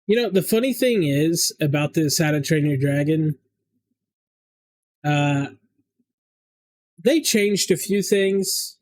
You know, the funny thing is about this How to Train Your Dragon, uh, they changed a few things,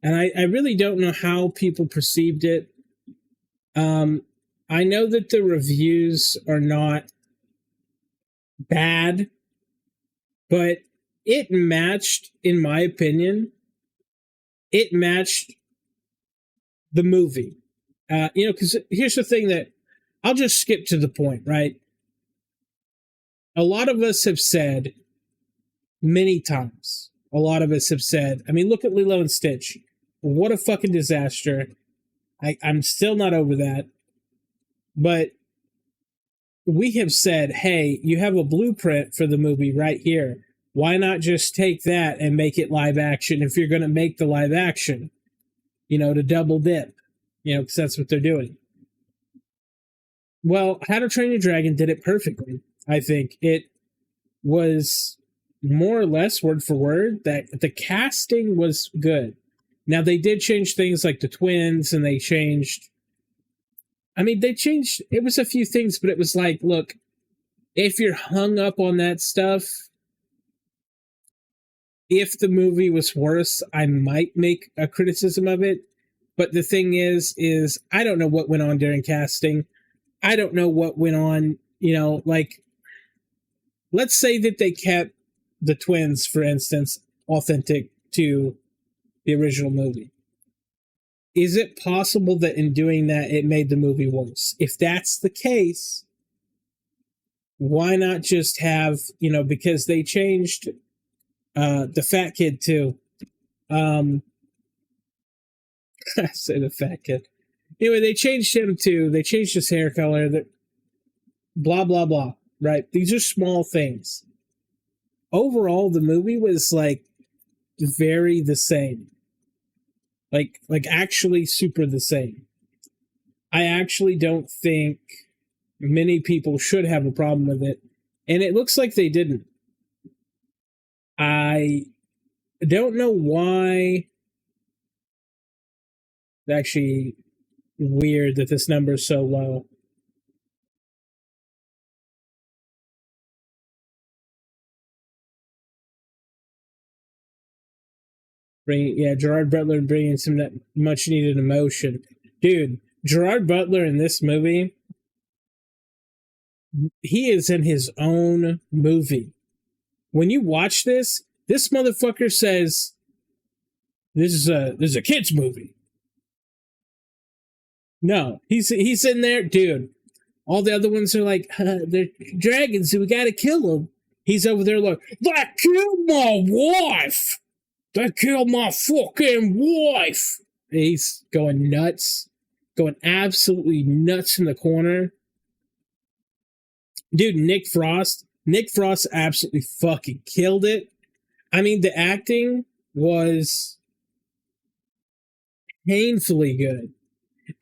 and I really don't know how people perceived it. Um, I know that the reviews are not bad, but it matched, in my opinion, it matched the movie. Because here's the thing that I'll just skip to the point, right? A lot of us have said many times, a lot of us have said, I mean, look at Lilo and Stitch. What a fucking disaster. I'm still not over that. But we have said, hey, you have a blueprint for the movie right here. Why not just take that and make it live action if you're going to make the live action, to double dip, because that's what they're doing. Well, How to Train Your Dragon did it perfectly. I think it was more or less word for word that the casting was good. Now, they did change things like the twins, and they changed, it was a few things, but it was like, look, if you're hung up on that stuff, if the movie was worse, I might make a criticism of it. But the thing is I don't know what went on during casting. I don't know what went on, let's say that they kept the twins, for instance, authentic to the original movie. Is it possible that in doing that, it made the movie worse? If that's the case, why not just have, because they changed the fat kid too. I say the fat kid. Anyway, they changed him too. They changed his hair color. That blah, blah, blah. Right? These are small things. Overall, the movie was like very the same. Like actually super the same. I actually don't think many people should have a problem with it. And it looks like they didn't. I don't know why. It's actually weird that this number is so low. Gerard Butler bringing some much needed emotion. Dude, Gerard Butler in this movie, he is in his own movie. When you watch this motherfucker says, this is a kid's movie. No, he's in there, dude. All the other ones are like, they're dragons, so we gotta kill them. He's over there like, that killed my wife! They killed my fucking wife! He's going nuts. Going absolutely nuts in the corner. Dude, Nick Frost absolutely fucking killed it. I mean, the acting was painfully good.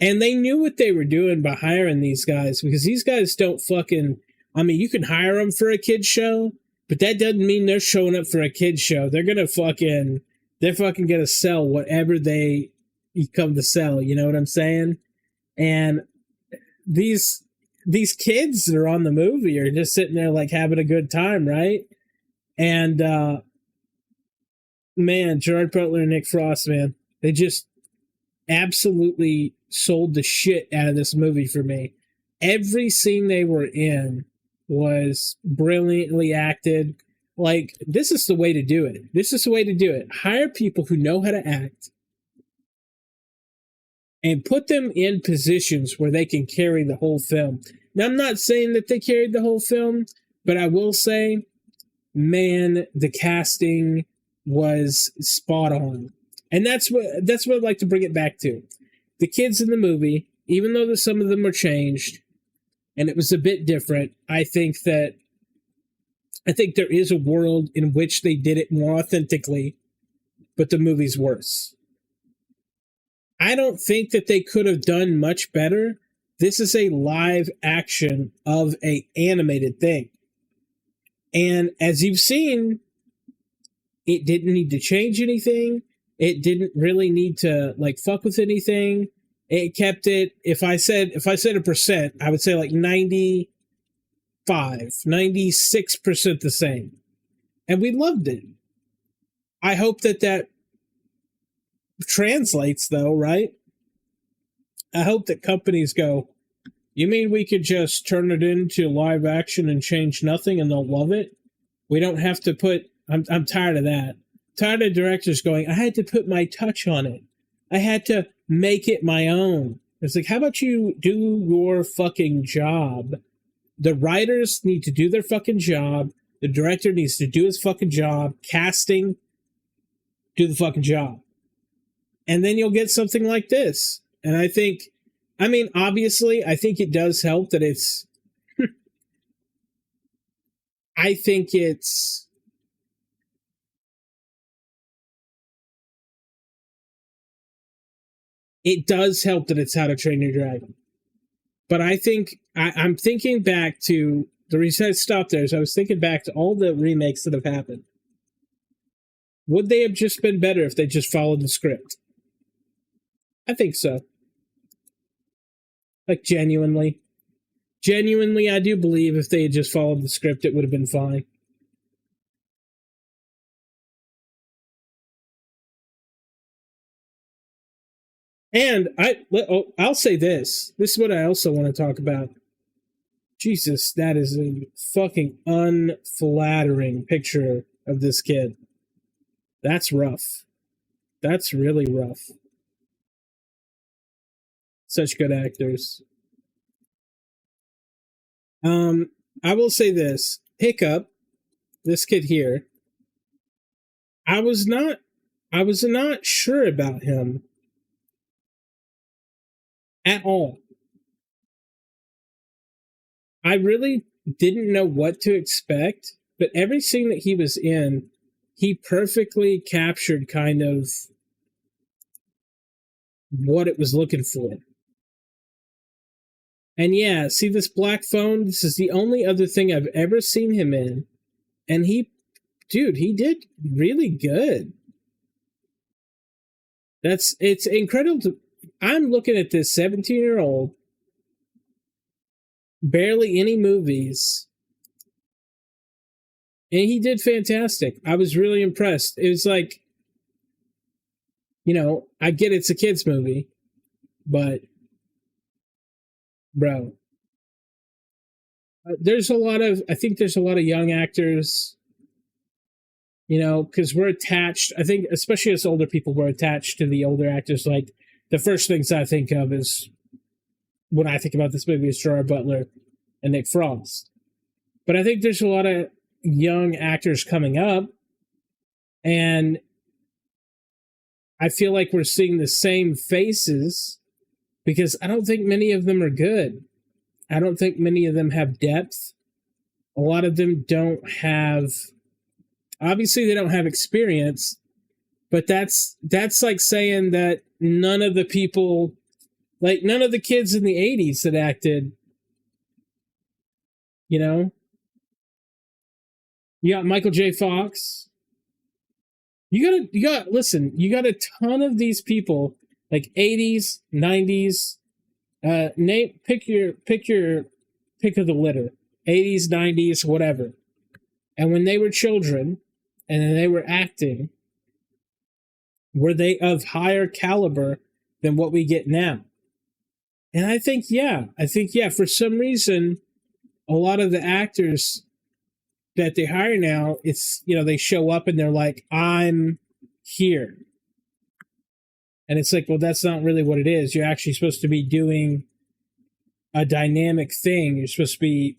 And they knew what they were doing by hiring these guys, because these guys don't fucking, you can hire them for a kid's show, but that doesn't mean they're showing up for a kid's show. They're fucking gonna sell whatever they come to sell, you know what I'm saying? And these kids that are on the movie are just sitting there like having a good time, right? And man, Gerard Butler and Nick Frost, man, they just absolutely sold the shit out of this movie for me. Every scene they were in was brilliantly acted. Like, this is the way to do it. This is the way to do it. Hire people who know how to act and put them in positions where they can carry the whole film. Now, I'm not saying that they carried the whole film, but I will say, man, the casting was spot on. And that's what I'd like to bring it back to. The kids in the movie, even though some of them were changed and it was a bit different, I think there is a world in which they did it more authentically, but the movie's worse. I don't think that they could have done much better. This is a live action of an animated thing. And as you've seen, it didn't need to change anything. It didn't really need to fuck with anything. It kept it, if I said a percent, I would say like 96% the same. And we loved it. I hope that translates though, right? I hope that companies go, you mean we could just turn it into live action and change nothing and they'll love it? We don't have to put, I'm tired of that. Tired of directors going, I had to put my touch on it. I had to make it my own. It's like, how about you do your fucking job? The writers need to do their fucking job. The director needs to do his fucking job. Casting, do the fucking job. And then you'll get something like this. And I think, I mean, obviously, I think it does help that it's, I think it's, it does help that it's How to Train Your Dragon. But I think, I'm thinking back to, the reason I stopped there is I was thinking back to all the remakes that have happened. Would they have just been better if they just followed the script? I think so. Like, genuinely, I do believe if they had just followed the script, it would have been fine. And I'll say this. This is what I also want to talk about. Jesus, that is a fucking unflattering picture of this kid. That's rough. That's really rough. Such good actors. I will say this. Hiccup, this kid here, I was not sure about him at all. I really didn't know what to expect, but every scene that he was in, he perfectly captured kind of what it was looking for. And yeah, see this black phone? This is the only other thing I've ever seen him in. And he did really good. It's incredible. I'm looking at this 17-year-old, barely any movies, and he did fantastic. I was really impressed. It was like, I get it's a kid's movie, but bro, I think there's a lot of young actors, because we're attached. I think, especially as older people, we're attached to the older actors. Like, the first things I think of is, when I think about this movie, is Gerard Butler and Nick Frost. But I think there's a lot of young actors coming up, and I feel like we're seeing the same faces because I don't think many of them are good. I don't think many of them have depth. A lot of them don't have, obviously they don't have experience, but that's like saying that none of the people, like none of the kids in the 80s that acted, you got Michael J. Fox. You got a ton of these people, like 80s, 90s, pick of the litter, 80s, 90s, whatever. And when they were children and then they were acting, were they of higher caliber than what we get now? And I think, for some reason, a lot of the actors that they hire now, it's, they show up and they're like, I'm here. And it's like, well, that's not really what it is. You're actually supposed to be doing a dynamic thing. You're supposed to be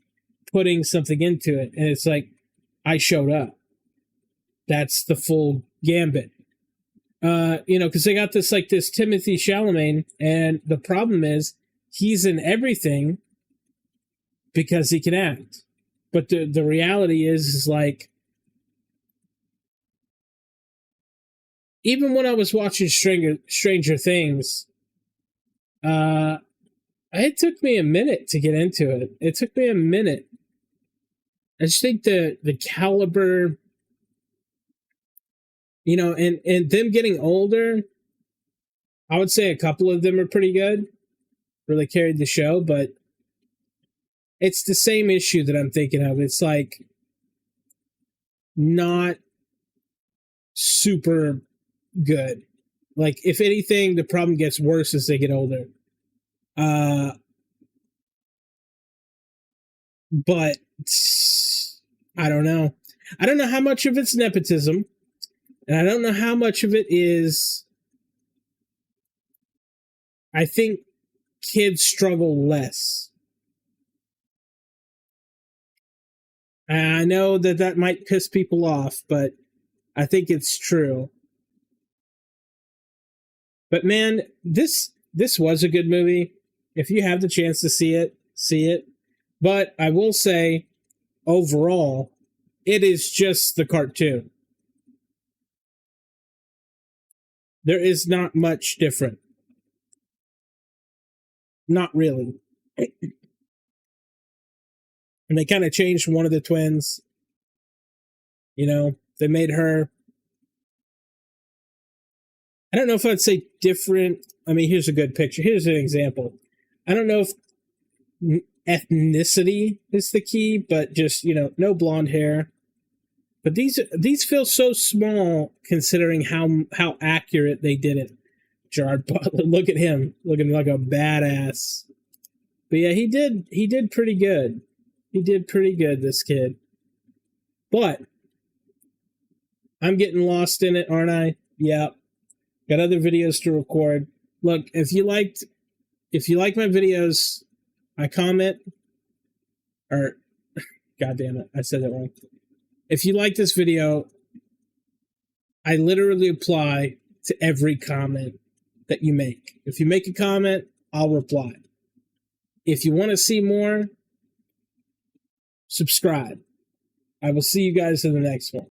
putting something into it. And it's like, I showed up. That's the full gambit. Because they got this Timothy Chalamet, and the problem is he's in everything because he can act. But the reality is like, even when I was watching Stranger Things, it took me a minute to get into it. It took me a minute. I just think the caliber, and them getting older, I would say a couple of them are pretty good. Really carried the show, but it's the same issue that I'm thinking of. It's like not super good. Like, if anything, the problem gets worse as they get older. But I don't know. I don't know how much of it's nepotism, and I don't know how much of it is. I think kids struggle less. And I know that might piss people off, but I think it's true. But man, this was a good movie. If you have the chance to see it, see it. But I will say, overall, it is just the cartoon. There is not much different. Not really. And they kind of changed one of the twins. You know, they made her, I don't know if I'd say different. I mean, here's a good picture. Here's an example. I don't know if ethnicity is the key, but just, you know, no blonde hair. But these feel so small considering how accurate they did it. Gerard Butler, look at him, looking like a badass. But yeah, he did pretty good. He did pretty good, this kid. But I'm getting lost in it, aren't I? Yeah. Got other videos to record. Look, if you like my videos, I comment, or God damn it, I said that wrong. If you like this video, I literally reply to every comment that you make. If you make a comment, I'll reply. If you want to see more, subscribe. I will see you guys in the next one.